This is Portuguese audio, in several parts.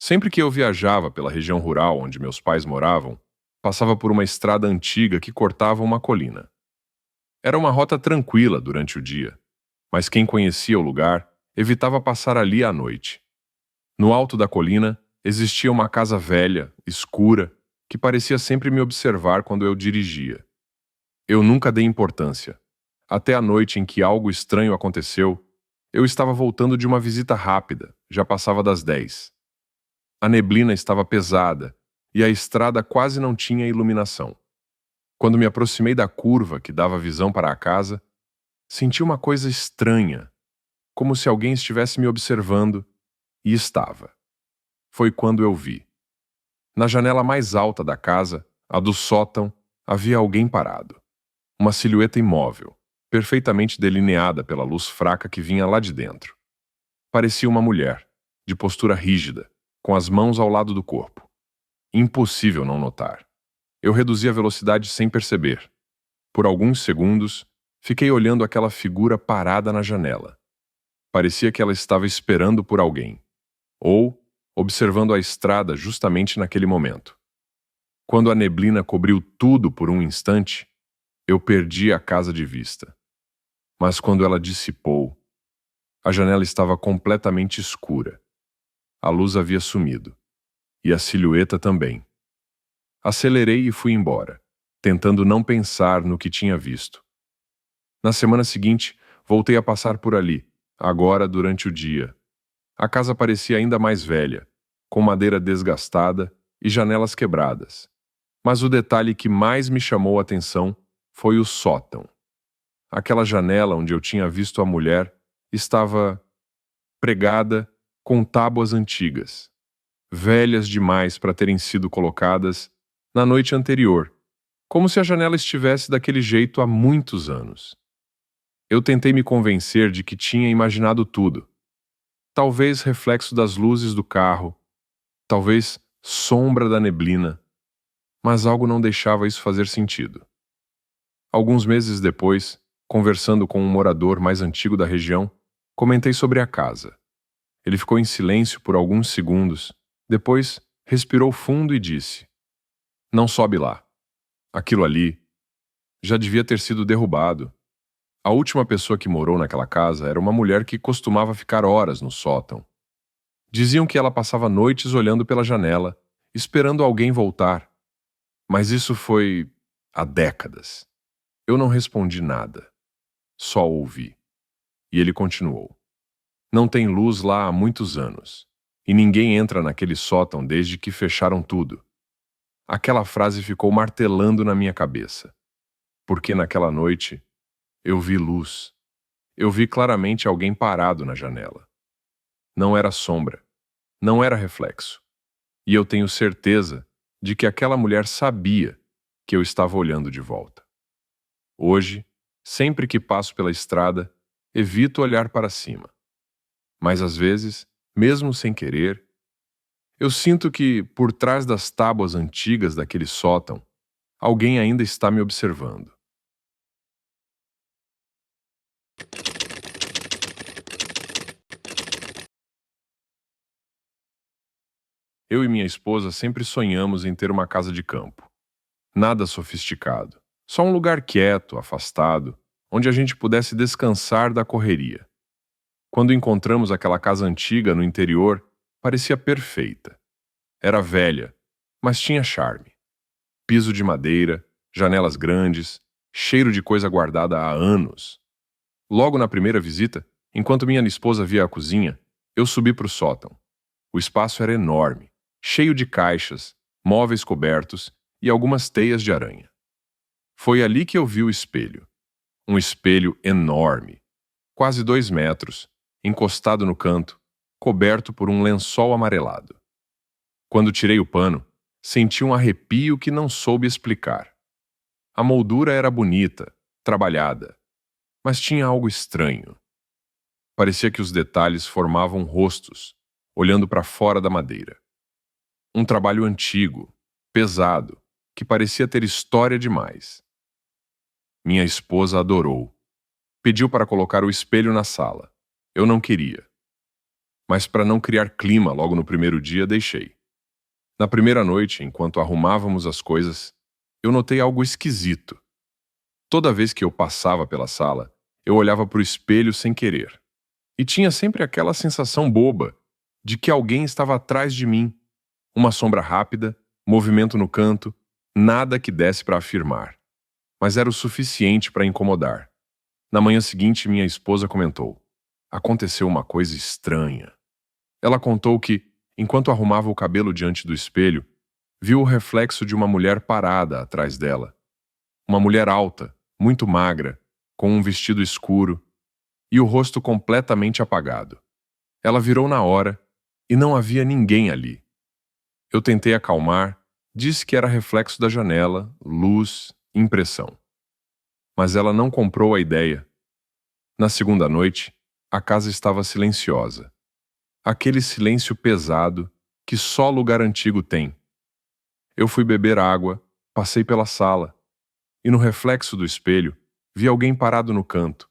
Sempre que eu viajava pela região rural onde meus pais moravam, passava por uma estrada antiga que cortava uma colina. Era uma rota tranquila durante o dia, mas quem conhecia o lugar evitava passar ali à noite. No alto da colina existia uma casa velha, escura, que parecia sempre me observar quando eu dirigia. Eu nunca dei importância. Até a noite em que algo estranho aconteceu, eu estava voltando de uma visita rápida, já passava das 10. A neblina estava pesada e a estrada quase não tinha iluminação. Quando me aproximei da curva que dava visão para a casa, senti uma coisa estranha, como se alguém estivesse me observando, e estava. Foi quando eu vi. Na janela mais alta da casa, a do sótão, havia alguém parado. Uma silhueta imóvel, perfeitamente delineada pela luz fraca que vinha lá de dentro. Parecia uma mulher, de postura rígida, com as mãos ao lado do corpo. Impossível não notar. Eu reduzi a velocidade sem perceber. Por alguns segundos, fiquei olhando aquela figura parada na janela. Parecia que ela estava esperando por alguém, ou observando a estrada justamente naquele momento. Quando a neblina cobriu tudo por um instante, eu perdi a casa de vista. Mas quando ela dissipou, a janela estava completamente escura. A luz havia sumido. E a silhueta também. Acelerei e fui embora, tentando não pensar no que tinha visto. Na semana seguinte, voltei a passar por ali, agora durante o dia. A casa parecia ainda mais velha, com madeira desgastada e janelas quebradas. Mas o detalhe que mais me chamou a atenção foi o sótão. Aquela janela onde eu tinha visto a mulher estava pregada com tábuas antigas, velhas demais para terem sido colocadas na noite anterior, como se a janela estivesse daquele jeito há muitos anos. Eu tentei me convencer de que tinha imaginado tudo. Talvez reflexo das luzes do carro, talvez sombra da neblina, mas algo não deixava isso fazer sentido. Alguns meses depois, conversando com um morador mais antigo da região, comentei sobre a casa. Ele ficou em silêncio por alguns segundos, depois respirou fundo e disse: "Não sobe lá. Aquilo ali já devia ter sido derrubado. A última pessoa que morou naquela casa era uma mulher que costumava ficar horas no sótão. Diziam que ela passava noites olhando pela janela, esperando alguém voltar. Mas isso foi há décadas." Eu não respondi nada. Só ouvi. E ele continuou: "Não tem luz lá há muitos anos. E ninguém entra naquele sótão desde que fecharam tudo." Aquela frase ficou martelando na minha cabeça. Porque naquela noite, eu vi luz. Eu vi claramente alguém parado na janela. Não era sombra. Não era reflexo. E eu tenho certeza de que aquela mulher sabia que eu estava olhando de volta. Hoje, sempre que passo pela estrada, evito olhar para cima. Mas às vezes, mesmo sem querer, eu sinto que, por trás das tábuas antigas daquele sótão, alguém ainda está me observando. Eu e minha esposa sempre sonhamos em ter uma casa de campo. Nada sofisticado. Só um lugar quieto, afastado, onde a gente pudesse descansar da correria. Quando encontramos aquela casa antiga no interior, parecia perfeita. Era velha, mas tinha charme. Piso de madeira, janelas grandes, cheiro de coisa guardada há anos. Logo na primeira visita, enquanto minha esposa via a cozinha, eu subi para o sótão. O espaço era enorme, cheio de caixas, móveis cobertos e algumas teias de aranha. Foi ali que eu vi o espelho. Um espelho enorme, quase 2 metros, encostado no canto, coberto por um lençol amarelado. Quando tirei o pano, senti um arrepio que não soube explicar. A moldura era bonita, trabalhada, mas tinha algo estranho. Parecia que os detalhes formavam rostos, olhando para fora da madeira. Um trabalho antigo, pesado, que parecia ter história demais. Minha esposa adorou. Pediu para colocar o espelho na sala. Eu não queria. mas para não criar clima logo no primeiro dia, deixei. Na primeira noite, enquanto arrumávamos as coisas, eu notei algo esquisito. Toda vez que eu passava pela sala, eu olhava para o espelho sem querer. E tinha sempre aquela sensação boba de que alguém estava atrás de mim. Uma sombra rápida, movimento no canto, nada que desse para afirmar. Mas era o suficiente para incomodar. Na manhã seguinte, minha esposa comentou: aconteceu uma coisa estranha. Ela contou que, enquanto arrumava o cabelo diante do espelho, viu o reflexo de uma mulher parada atrás dela. Uma mulher alta, muito magra, com um vestido escuro e o rosto completamente apagado. Ela virou na hora e não havia ninguém ali. Eu tentei acalmar, disse que era reflexo da janela, luz, impressão. Mas ela não comprou a ideia. Na segunda noite, a casa estava silenciosa. Aquele silêncio pesado que só lugar antigo tem. Eu fui beber água, passei pela sala, e no reflexo do espelho, vi alguém parado no canto,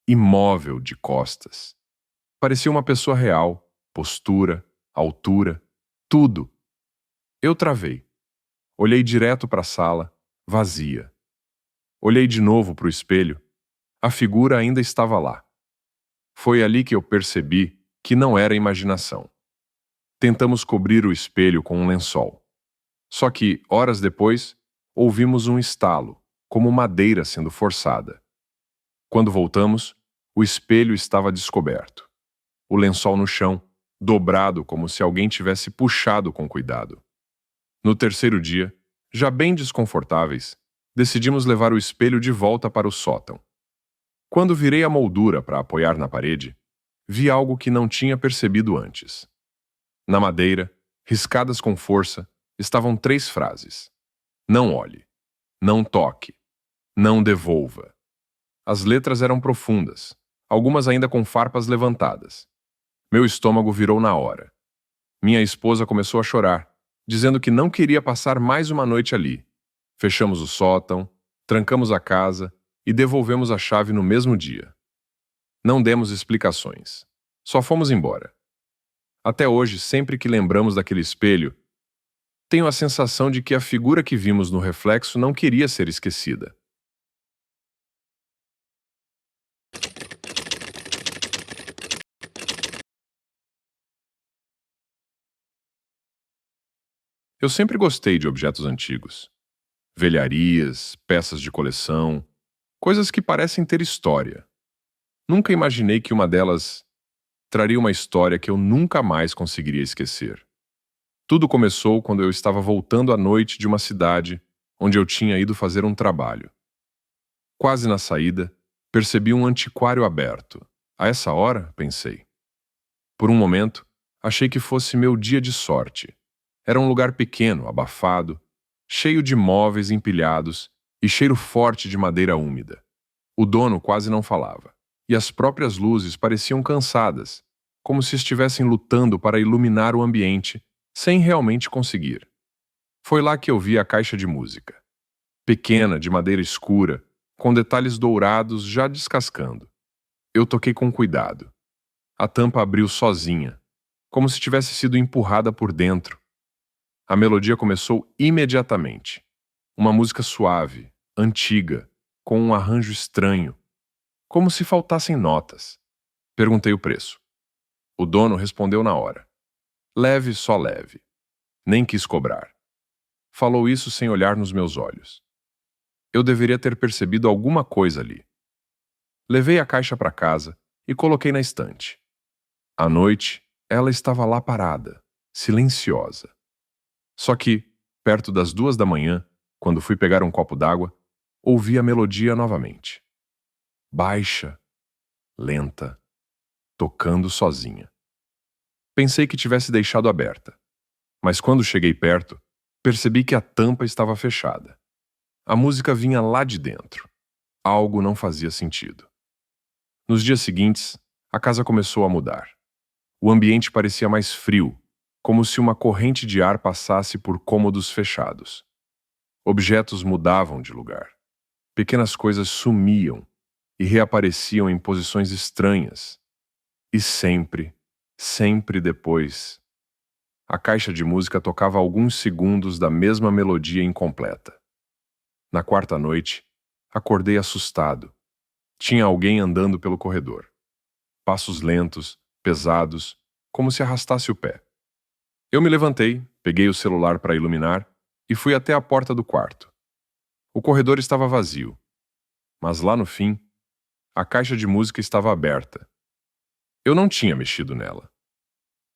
imóvel de costas. Parecia uma pessoa real, postura, altura, tudo. Eu travei. Olhei direto para a sala, vazia. Olhei de novo para o espelho. A figura ainda estava lá. Foi ali que eu percebi que não era imaginação. Tentamos cobrir o espelho com um lençol. Só que, horas depois, ouvimos um estalo, como madeira sendo forçada. Quando voltamos, o espelho estava descoberto. O lençol no chão, dobrado como se alguém tivesse puxado com cuidado. No terceiro dia, já bem desconfortáveis, decidimos levar o espelho de volta para o sótão. Quando virei a moldura para apoiar na parede, vi algo que não tinha percebido antes. Na madeira, riscadas com força, estavam 3 frases: não olhe, não toque, não devolva. As letras eram profundas, algumas ainda com farpas levantadas. Meu estômago virou na hora. Minha esposa começou a chorar, dizendo que não queria passar mais uma noite ali. Fechamos o sótão, trancamos a casa e devolvemos a chave no mesmo dia. Não demos explicações. Só fomos embora. Até hoje, sempre que lembramos daquele espelho, tenho a sensação de que a figura que vimos no reflexo não queria ser esquecida. Eu sempre gostei de objetos antigos. Velharias, peças de coleção, coisas que parecem ter história. Nunca imaginei que uma delas traria uma história que eu nunca mais conseguiria esquecer. Tudo começou quando eu estava voltando à noite de uma cidade onde eu tinha ido fazer um trabalho. Quase na saída, percebi um antiquário aberto. A essa hora, pensei. Por um momento, achei que fosse meu dia de sorte. Era um lugar pequeno, abafado, cheio de móveis empilhados e cheiro forte de madeira úmida. O dono quase não falava, e as próprias luzes pareciam cansadas, como se estivessem lutando para iluminar o ambiente, sem realmente conseguir. Foi lá que eu vi a caixa de música. Pequena, de madeira escura, com detalhes dourados já descascando. Eu toquei com cuidado. A tampa abriu sozinha, como se tivesse sido empurrada por dentro. A melodia começou imediatamente. Uma música suave, antiga, com um arranjo estranho, como se faltassem notas. Perguntei o preço. O dono respondeu na hora. Leve, só leve. Nem quis cobrar. Falou isso sem olhar nos meus olhos. Eu deveria ter percebido alguma coisa ali. Levei a caixa para casa e coloquei na estante. À noite, ela estava lá parada, silenciosa. Só que, perto das 2 da manhã, quando fui pegar um copo d'água, ouvi a melodia novamente. Baixa, lenta, tocando sozinha. Pensei que tivesse deixado aberta, mas quando cheguei perto, percebi que a tampa estava fechada. A música vinha lá de dentro. Algo não fazia sentido. Nos dias seguintes, a casa começou a mudar. O ambiente parecia mais frio, como se uma corrente de ar passasse por cômodos fechados. Objetos mudavam de lugar. Pequenas coisas sumiam e reapareciam em posições estranhas. E sempre, Sempre depois. A caixa de música tocava alguns segundos da mesma melodia incompleta. Na quarta noite, acordei assustado. Tinha alguém andando pelo corredor. Passos lentos, pesados, como se arrastasse o pé. Eu me levantei, peguei o celular para iluminar e fui até a porta do quarto. O corredor estava vazio, mas lá no fim, a caixa de música estava aberta. Eu não tinha mexido nela.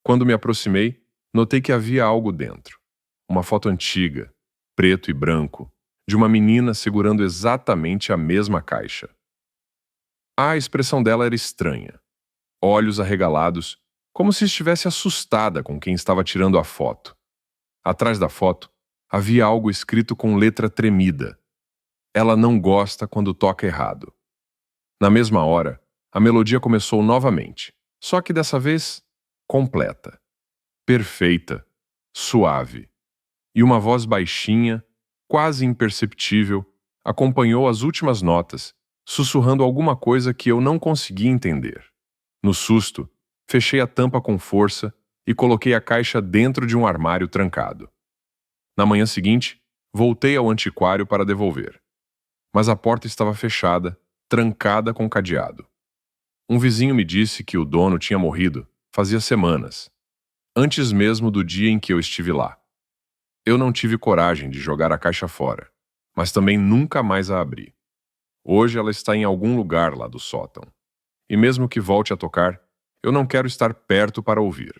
Quando me aproximei, notei que havia algo dentro. Uma foto antiga, preto e branco, de uma menina segurando exatamente a mesma caixa. A expressão dela era estranha. Olhos arregalados, como se estivesse assustada com quem estava tirando a foto. Atrás da foto, havia algo escrito com letra tremida. Ela não gosta quando toca errado. Na mesma hora, a melodia começou novamente, só que dessa vez, completa, perfeita, suave. E uma voz baixinha, quase imperceptível, acompanhou as últimas notas, sussurrando alguma coisa que eu não conseguia entender. No susto, fechei a tampa com força e coloquei a caixa dentro de um armário trancado. Na manhã seguinte, voltei ao antiquário para devolver. Mas a porta estava fechada, trancada com cadeado. Um vizinho me disse que o dono tinha morrido fazia semanas, antes mesmo do dia em que eu estive lá. Eu não tive coragem de jogar a caixa fora, mas também nunca mais a abri. Hoje ela está em algum lugar lá do sótão. E mesmo que volte a tocar, eu não quero estar perto para ouvir.